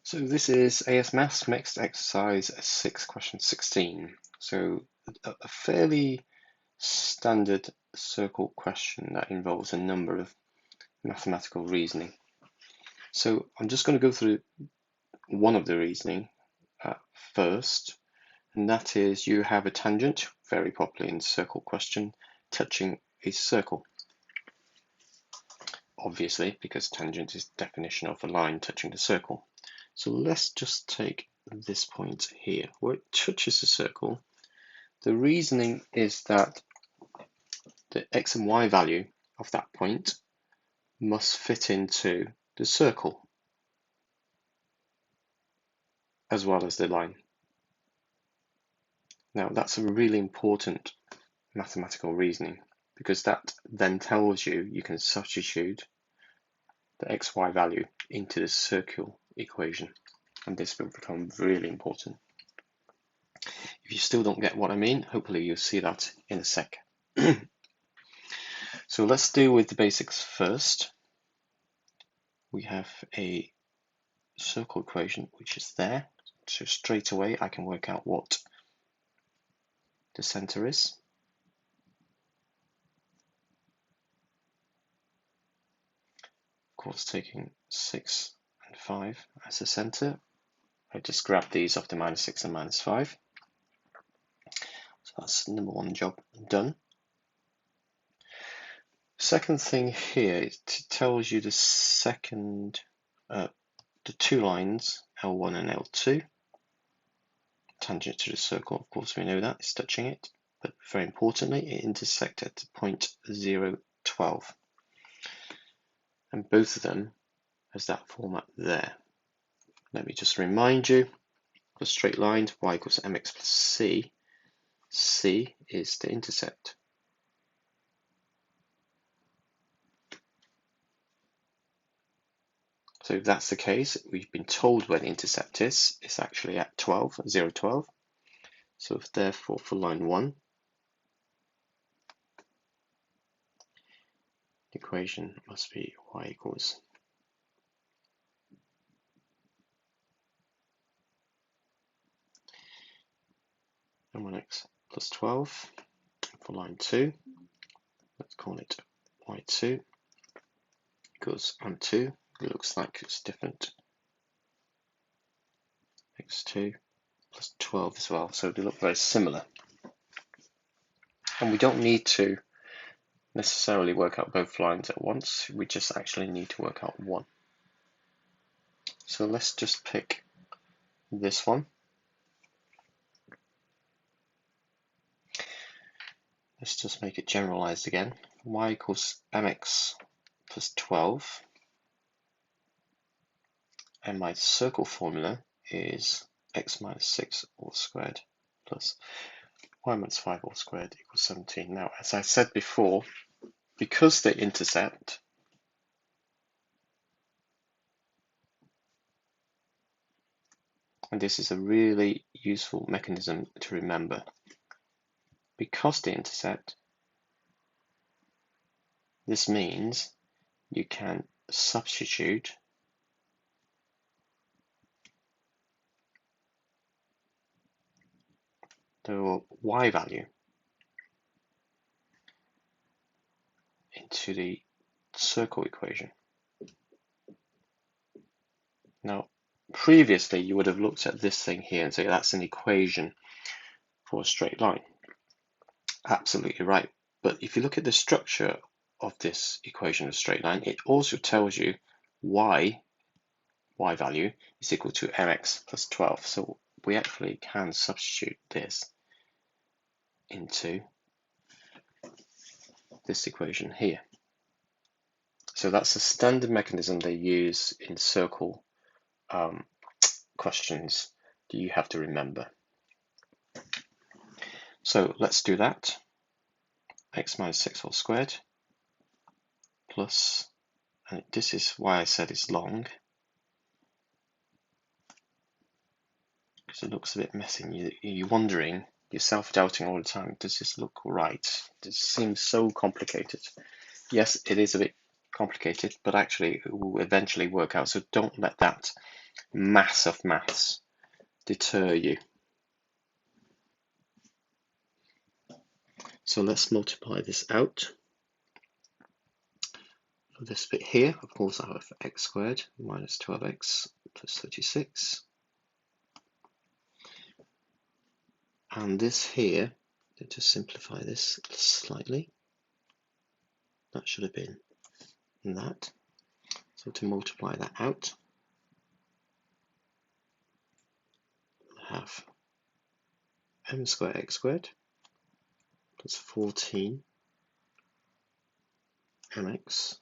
So this is AS Maths Mixed Exercise 6, question 16. So a fairly standard circle question that involves a number of mathematical reasoning. So I'm just going to go through one of the reasoning first, and that is you have a tangent, very popular in circle question, touching a circle. Obviously, because tangent is the definition of a line touching the circle. So let's just take this point here where it touches the circle. The reasoning is that the x and y value of that point must fit into the circle as well as the line. Now that's a really important mathematical reasoning because that then tells you you can substitute the xy value into the circle equation, and this will become really important. If you still don't get what I mean, hopefully you'll see that in a sec. So let's deal with the basics first. We have a circle equation which is there, so straight away I can work out what the center is. Of course, taking 6 and 5 as the center, I just grab these off the -6 and -5. So that's number one job done. Second thing here, it tells you the second, the two lines, L1 and L2. Tangent to the circle, of course we know that, it's touching it, but very importantly, it intersect at point 0, 12. And both of them has that format there. Let me just remind you, for straight lines, y equals mx plus c. C is the intercept. So if that's the case, we've been told where the intercept is. It's actually at 12, 0, 12. So if therefore for line 1, the equation must be y equals m1x plus 12. For line 2, let's call it y2 equals m2. It looks like it's different. x2 plus 12 as well, so they look very similar. And we don't need to necessarily work out both lines at once, we just actually need to work out one. So let's just pick this one. Let's just make it generalized again. Y equals mx plus 12. And my circle formula is x minus 6 all squared plus y minus 5 all squared equals 17. Now, as I said before, because they intersect, and this is a really useful mechanism to remember, because they intersect, this means you can substitute the y value into the circle equation. Now, previously you would have looked at this thing here and say that's an equation for a straight line. Absolutely right. But if you look at the structure of this equation of a straight line, it also tells you y value is equal to mx plus 12. So we actually can substitute this into this equation here. So that's a standard mechanism they use in circle questions that you have to remember. So let's do that. X minus 6 whole squared plus, and this is why I said it's long, because it looks a bit messy. You're wondering, you're self-doubting all the time, does this look right? This seems so complicated. Yes, it is a bit complicated, but actually it will eventually work out. So don't let that mass of maths deter you. So let's multiply this out. For this bit here, of course, I have x squared minus 12x plus 36. And this here, to simplify this slightly, that should have been that. So to multiply that out, I have m squared x squared plus 14 mx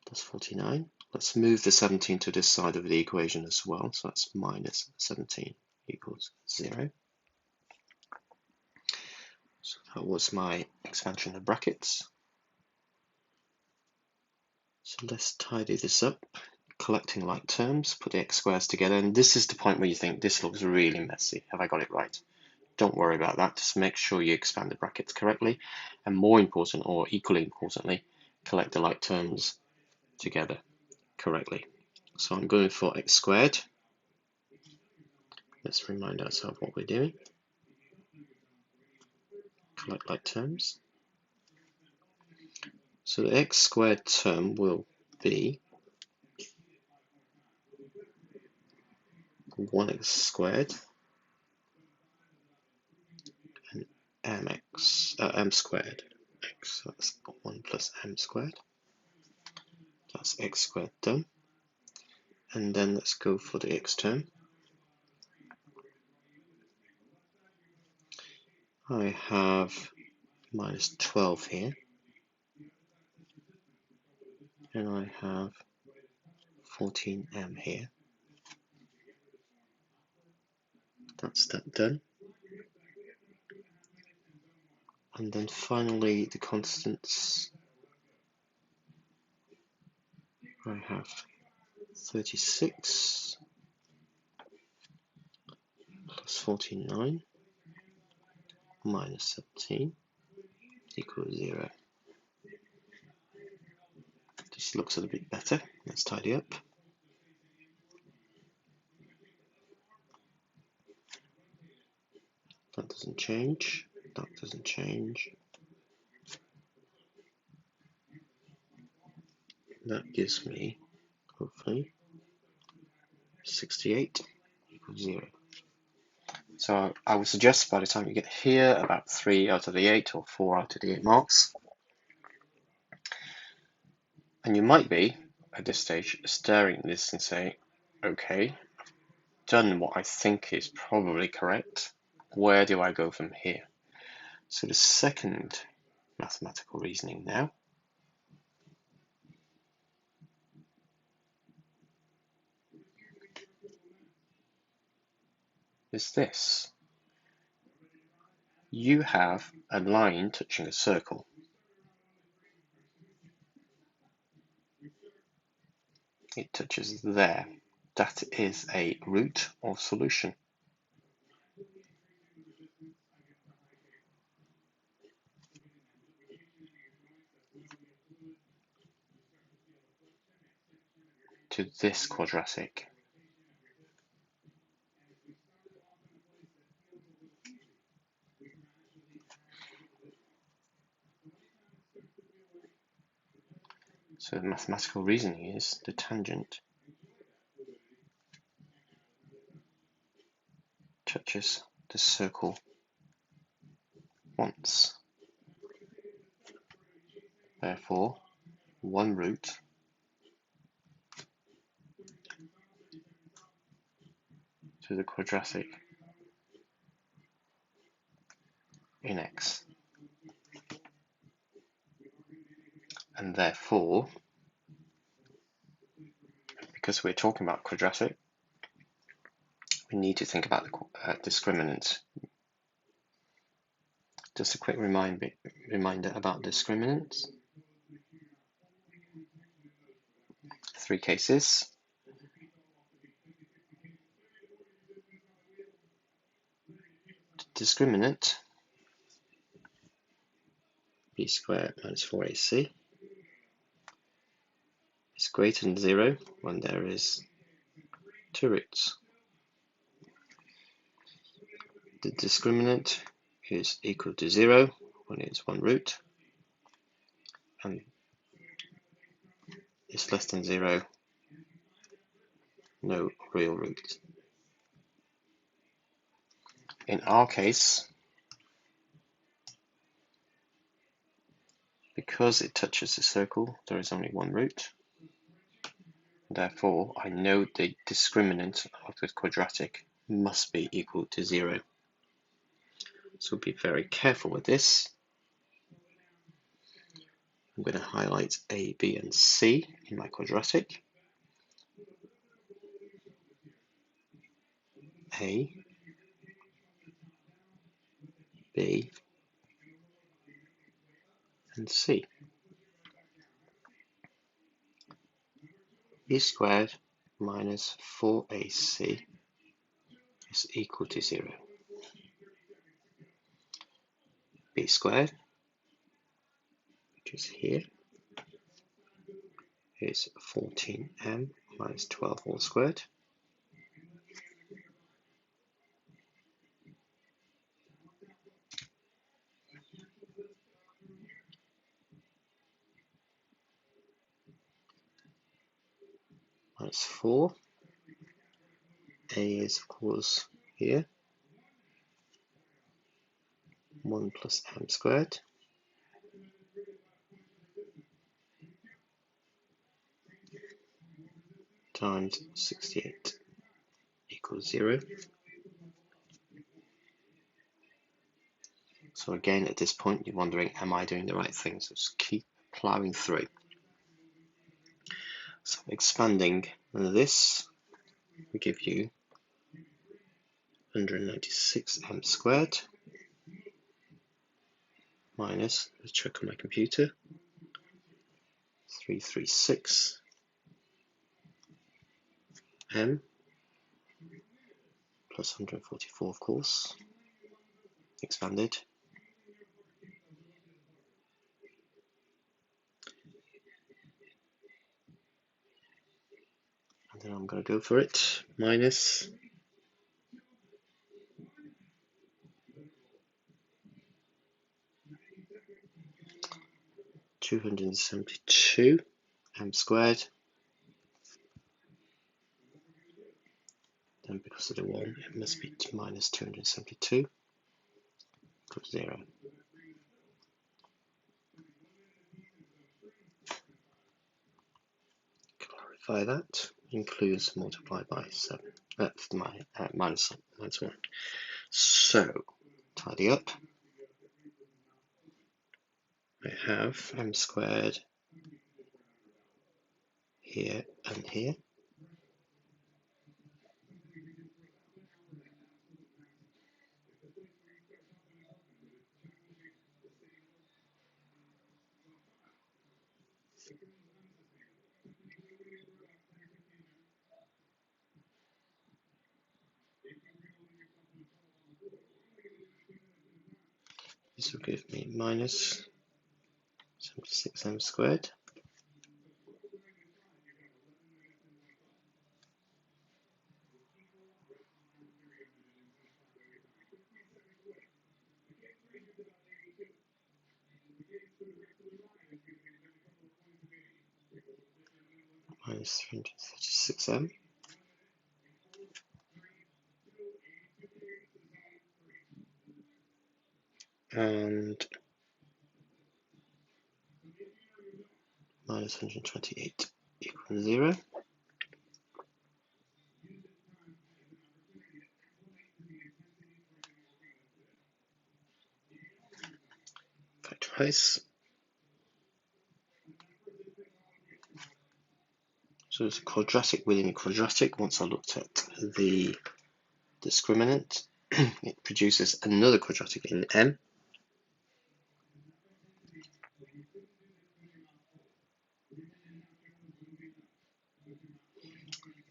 plus 49. Let's move the 17 to this side of the equation as well. So that's minus 17 equals 0. So that was my expansion of brackets. So let's tidy this up. Collecting like terms, put the x squares together, and this is the point where you think this looks really messy. Have I got it right? Don't worry about that. Just make sure you expand the brackets correctly, and more important, or equally importantly, collect the like terms together correctly. So I'm going for x squared. Let's remind ourselves what we're doing. Collect like terms. So the x squared term will be 1x squared and m squared x. So that's 1 plus m squared. That's x squared done. And then let's go for the x term. I have minus 12 here, and I have 14m here. That's that done. And then finally the constants. I have 36 plus 49 minus 17 equals 0. This looks a little bit better. Let's tidy up. That doesn't change. That doesn't change. That gives me, hopefully, 68 equals 0. So I would suggest by the time you get here, about 3 out of the 8 or 4 out of the 8 marks. And you might be, at this stage, staring at this and saying, okay, I've done what I think is probably correct. Where do I go from here? So the second mathematical reasoning now is this. You have a line touching a circle. It touches there. That is a root or solution. To this quadratic. So the mathematical reasoning is the tangent touches the circle once. Therefore, one root to the quadratic in x. And therefore, because we're talking about quadratic, we need to think about the discriminant. Just a quick reminder about discriminants. 3 cases. The discriminant b squared minus 4ac is greater than 0 when there is two roots. The discriminant is equal to 0 when it's one root, and is less than 0, no real root. In our case, because it touches the circle, there is only one root. Therefore, I know the discriminant of the quadratic must be equal to 0. So be very careful with this. I'm going to highlight A, B, and C in my quadratic. A, B, and C. B squared minus 4ac is equal to 0. B squared, which is here, is 14m minus 12 all squared. Minus 4. A is, of course, here. 1 plus m squared. Times 68 equals 0. So again, at this point, you're wondering, am I doing the right thing? So just keep plowing through. So expanding this will give you 196m squared minus, let's check on my computer, 336m plus 144, of course, expanded. And then I'm going to go for it, minus 272m squared. Then because of the 1, it must be minus 272 equals 0. Clarify that, includes multiplied by 7. That's my minus 1. So, tidy up. I have m squared here and here. This will give me minus 76m squared. Minus 336m. And minus 128 equals 0. Factorize. So it's a quadratic within a quadratic. Once I looked at the discriminant, it produces another quadratic in M.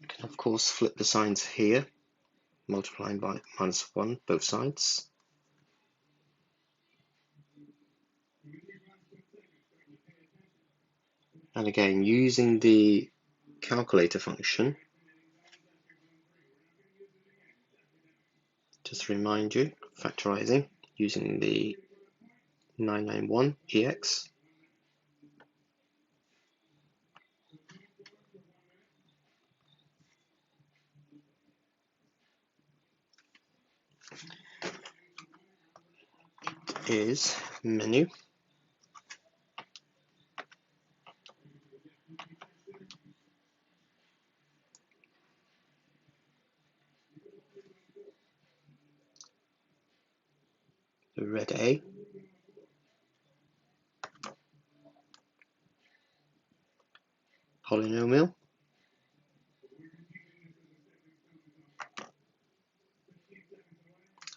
You can of course flip the signs here, multiplying by minus 1 both sides. And again, using the calculator function, just to remind you, factorizing using the 991 EX. Is menu, the red A, polynomial,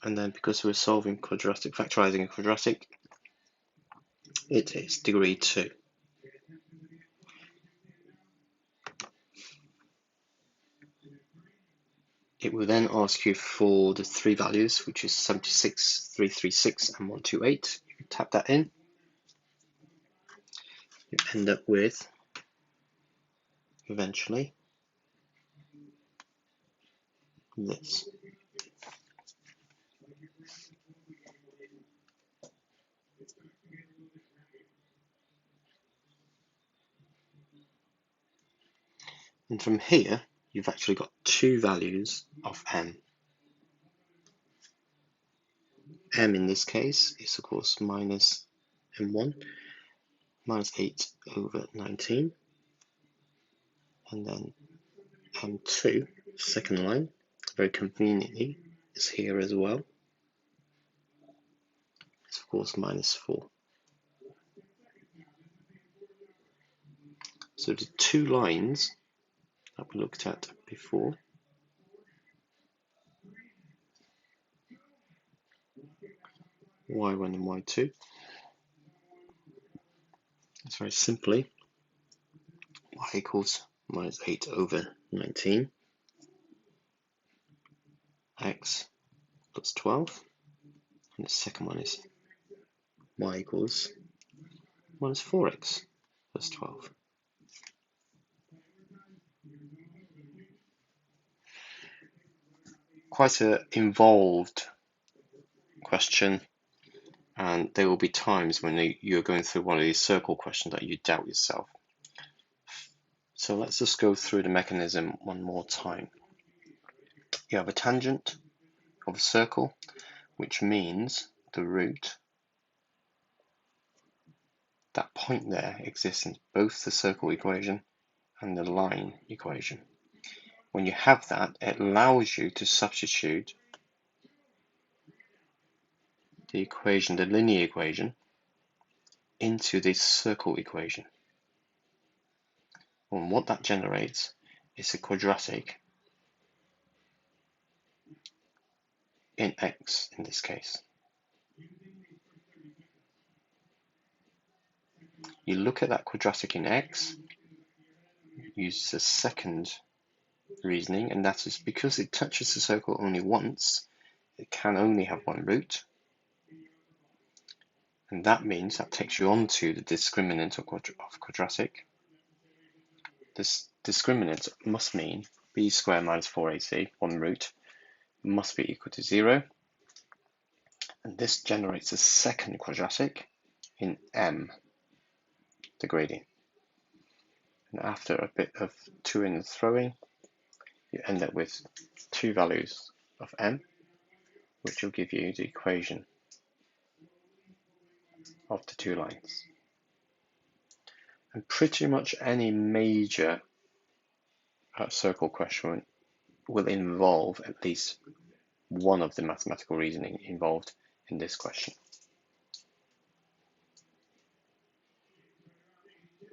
and then because we're solving quadratic, factorizing a quadratic, it is degree 2. It will then ask you for the three values, which is 76, 336, and 128. You tap that in, you end up with, eventually, this. And from here, you've actually got two values of m. M in this case is, of course, minus m1, minus 8 over 19. And then m2, second line, very conveniently, is here as well. It's, of course, minus 4. So the two lines that we looked at before, y1 and y2, it's very simply y equals minus 8 over 19, x plus 12, and the second one is y equals minus 4x plus 12. Quite an involved question, and there will be times when you're going through one of these circle questions that you doubt yourself. So let's just go through the mechanism one more time. You have a tangent of a circle, which means the root, that point there, exists in both the circle equation and the line equation. When you have that, it allows you to substitute the equation, the linear equation, into this circle equation. And what that generates is a quadratic in x in this case. You look at that quadratic in x, use the second reasoning, and that is because it touches the circle only once, it can only have one root. And that means that takes you on to the discriminant of quadratic. This discriminant must mean b squared minus 4ac, one root, must be equal to 0. And this generates a second quadratic in m, the gradient. And after a bit of to-ing and throwing, you end up with two values of m, which will give you the equation of the two lines. And pretty much any major circle question will involve at least one of the mathematical reasoning involved in this question.